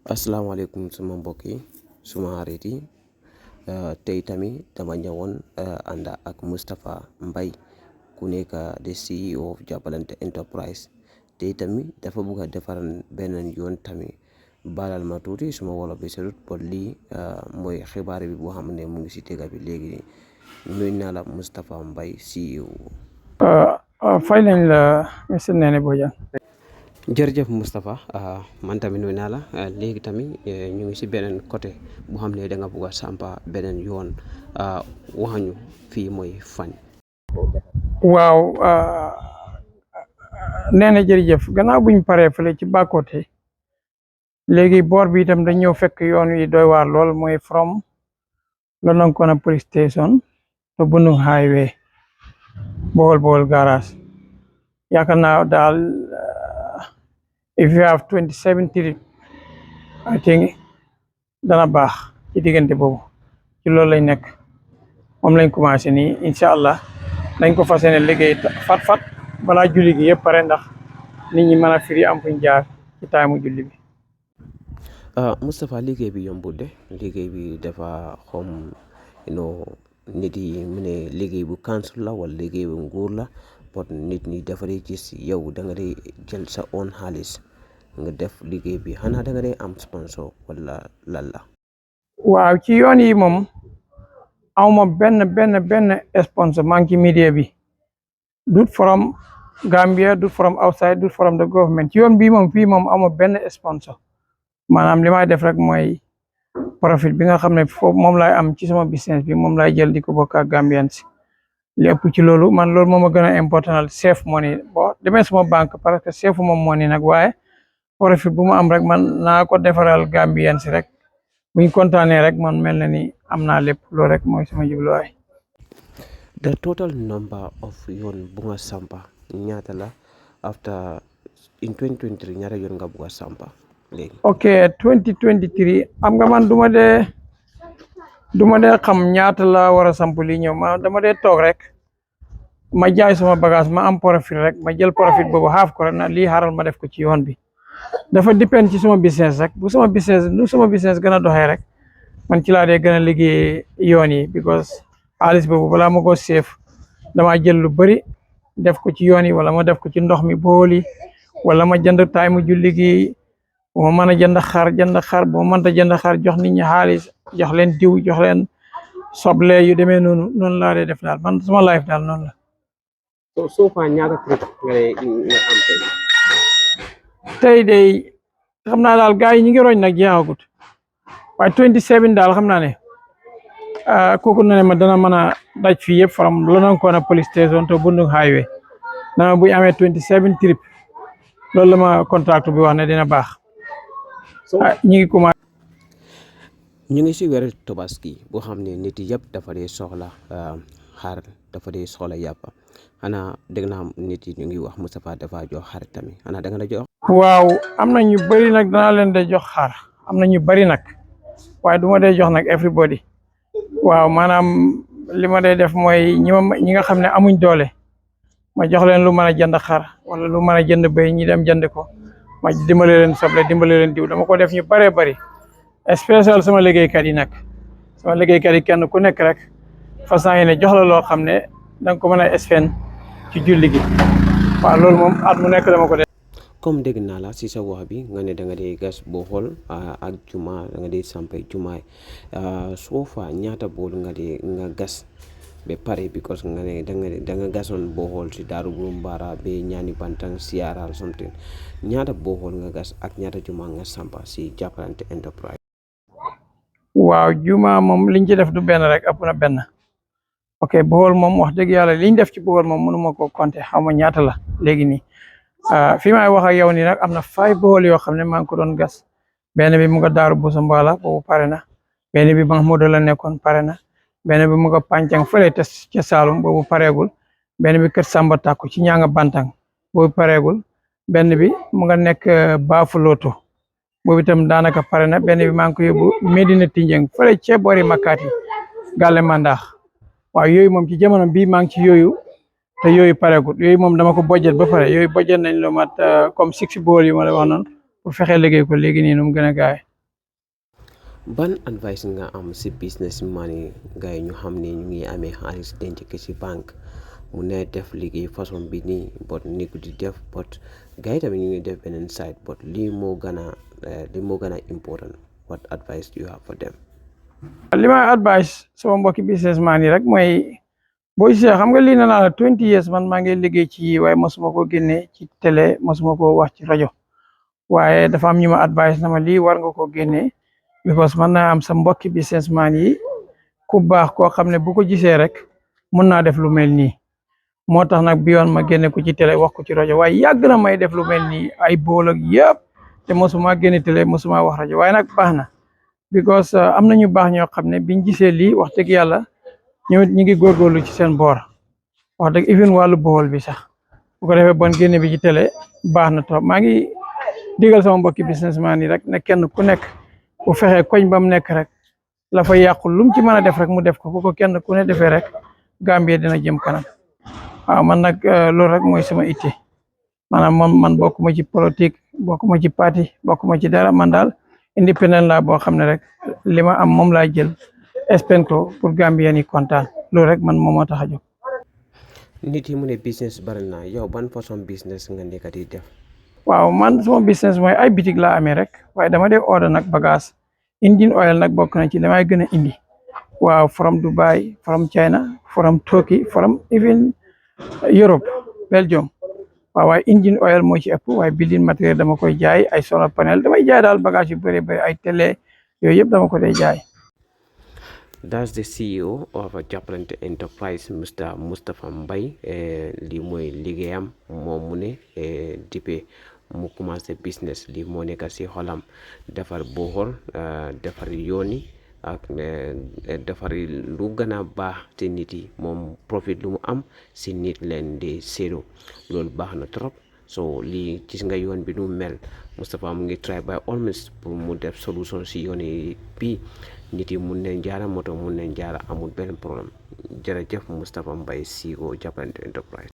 Asalaamaaleykum suma mbokk yi suma xarit yi tey tamit dama ñëwoon ànd ak Mustapha Mbaye ku nekk the CEO of Jobalante Enterprise tey tamit dafa bëgg a defaral beneen yoon tamit balal ma tuuti suma wolof bi serut pour lii mooy xibaar bi boo xam ne mu ngi si tega bi léegi nuyu naa la Mustapha Mbaye CEO. fay nañ la monsieur Néné Bodian. jërëjëf Mustapha man tamit nuyu naa la léegi tamit ñu ngi si beneen côté boo xam ne da nga bugg a sampa beneen yoon waxañu fii mooy fan. waaw Néné jërëjëf gannaaw buñ paree fële ci Bakoteh léegi boor bi itam dañ ñëw fekk yoon wi doy waar lool mooy from Lonankona police station to Bundung highway Bohol garage yaakaar naa daal if you have 27 trip I think dana baax ci diggante boobu ci loolu lañ nekk moom lañ commencé nii incha allah dañ ko fas yéene liggéey fat balaa julli gi yëpp pare ndax nit ñi mën a firi am fuñ jaar ci taamu julli bi. Mustapha liggéey bi yombul de liggéey bi dafa xom nit yi mu ne liggéey bu council la wala liggéey bu nguur la pour nit ñi dafa dee gis yow da nga dee jël sa own xaalis nga def liggéey bi xanaa da nga dee am sponsor wala lan la. waaw ci yoon yi moom awma benn sponsor maa ngi ci media bi dut from Gambia dut from outside dut from the government ci yoon bii moom fii moom awma benn sponsor maanaam li may def rek mooy profit bi nga xam ne foofu moom laay am ci sama business bi moom laay jël di ko bokk ak Gambian si li ëpp ci loolu man loolu moom a gën a important save money bon demee suma banque parce que save moom money nag waaye profit bu mu am rek man naa ko defaral Gambian si rek buñ kontaanee rek man mel na ni am naa lépp loolu rek mooy sama jubluwaay. The total number of yoon bu nga sampa ñaata la after in 2023 ñaata yoon nga bugg a sampa léegi. ok 2023 am nga man duma dee xam ñaata la war a samp lii ñëw ma dama dee toog rek ma jaay sama bagage ma am profit rek ma jël profit boobu xaaf ko rek na lii xaaral ma def ko ci yoon bi dafa dépend ci sama business rek bu sama business gën a doxee rek man ci laa dee gën a liggéey yoon yi because xaalis boobu balaa ma ko seef dama jël lu bëri def ko ci yoon yi wala ma def ko ci ndox mi booli wala ma jënd taay mu julli gi bu ma mën a jënd xar bu ma mënta jënd xar jox nit ñi xaalis jox leen diw jox leen soble yu demee noonu laa dee def daal man sama life daal noonu la. soo fa ñaata trip nga am tey de xam naa daal gars yi ñu ngi roñ nag jeexagut waaye 27 daal xam naa ne kooku na ne ma dana mën a daj fii yëpp from Lonankona police station to Bundung highway dama buñ amee 27 trip loolu la ma contract bi wax ne dina baax. ñu ngi si weeru Tabaski boo xam ne nit yëpp dafa dee soxla xar dafa dee soxla yàpp xanaa dégg naa nit yi ñu ngi wax Mustapha dafa jox xar tamit xanaa da nga la jox. waaw am na ñu bëri nag danaa leen de jox xar am na ñu bëri nag waaye du ma dee jox nag everybody waaw maanaam li ma dee def mooy ñi nga xam ne amuñ doole ma jox leen lu mën a jënd xar wala lu mën a jënd béy ñi dem jënd ko ma dimbale leen soble dimbale leen diw dama ko def ñu bëree bëri spécial sama liggéeykat yi nag sama liggéeykat yi kenn ku nekk rek fas yéene jox la loo xam ne da nga ko mën a spend ci julli gi waaw loolu moom at mu nekk dama ko def. comme dégg naa la si sa wax bi nga ne da nga dee gas boo xool ak juma da nga dee sampay jumaay soo fa ñaata bool nga gas ba pare because nga ne da nga gasoon boo xool si Daaru Burumbara ba ñaani bantang siyaral something ñaata boo xool nga gas ak ñaata juma nga sampa si Jobalante Enterprise. waaw juma moom liñ ci def du benn rek ëpp na benn ok bool moom wax dëgg yàlla liñ def ci bool moom mënuma ko compter xaw ma ñaata la léegi nii fi may wax ak yow nii nag am na 5 bool yoo xam ne maa ngi ko doon gas benn bi mu nga Daaru Busumbala boobu pare na benn bi Mahmuda la nekkoon pare na benn bi mu nga Pancang fële te ca Saalum boobu pareegul benn bi Kër Samba Takku ci ñaanga Bantang boobu pareegul benn bi mu nga nekk Baafuloto boobu itam daanaka pare na benn bi maa ngi ko yóbbu Medina Tinjeng fële ca boori Makati Gàlle Mandax waaw yooyu moom ci jamono bii maa ngi ci yooyu te yooyu pareegul yooyu moom dama ko budget ba pare yooyu budget nañ lu mat comme 6 bool yu ma la wax noonu pour fexe liggéey ko léegi nii nu mu gën a gaawee ban advice nga am si businessman yi gars yi ñu xam ne ñu ngi amee xaalis denc ko si banque mu ne def liggéey façon bi nii but ni ko di def but gars yi tamit ñu ngi def beneen side but lii moo gën a important. What advice do you have for them? li may advice sama mbokki businessman yi rek mooy boo gisee xam nga lii na naa la 20 years man maa ngi liggéey ci yi waaye mosuma ko génne ci télé mosuma ko wax ci rajo waaye dafa am ñu ma advice na ma lii war nga ko génne because man naa am sa mbokki businessman yi ku baax koo xam ne bu ko gisee rek mën naa def lu mel nii moo tax nag bi yoon ma génne ko ci télé wax ko ci rajo waaye yàgg na may def lu mel nii ay bool ak yëpp te mosuma génne télé mosuma wax rajo waaye nag baax na because am na ñu baax ñoo xam ne biñ gisee lii wax dëgg yàlla ñoom ñu ngi góorgóorlu ci seen boor wax dëgg even wàllu bool bi sax bu ko defee bon génne bi ci télé baax na trop maa ngi digal sama mbokki businessman yi rek ne kenn ku nekk bu fexee koñ ba mu nekk rek la fa yàqu lu mu ci mën a def rek mu def ko bu ko kenn ku ne defee rek Gambie dina jëm kanam waaw man nag loolu rek mooy sama itte maanaam man bokkuma ci politique bokkuma ci parti bokkuma ci dara man daal indépendant la boo xam ne rek li ma am moom laa jël spend ko pour Gambien yi kontaan loolu rek man moom moo tax a jóg. nit yi mu ne business bari na yow ban façon business nga nekk di def. waaw man sama business mooy ay bitig laa amee rek waaye dama dee order nag bagage engine oil nag bokk na ci damay gën a indi waaw from Dubai from China from Turkey from even Europe Belgium waaw waaye engine oil moo ci ëpp waaye building material dama koy jaay ay solar panel damay jaay daal bagage yu bëri bëri ay télé yooyu yëpp dama ko dee jaay. That's the CEO of a Jabalante Enterprise Mr. Mustapha Mbaye lii mooy liggéeyam moom mu ne dippe mu commencé business lii moo nekk si xolam defar bohol defar yooni ak defar lu gën a baax te nit yi moom profit lu mu am si nit leen di séedoo loolu baax na trop so lii gis nga yoon bi nu mel Mustapha mu ngi try by all means pour mu def solution si yoon yi bii nit yi mun nañ jaara moto mun nañ jaara amul benn problème jërëjëf Mustapha Mbaye CEO Jabalante Enterprise.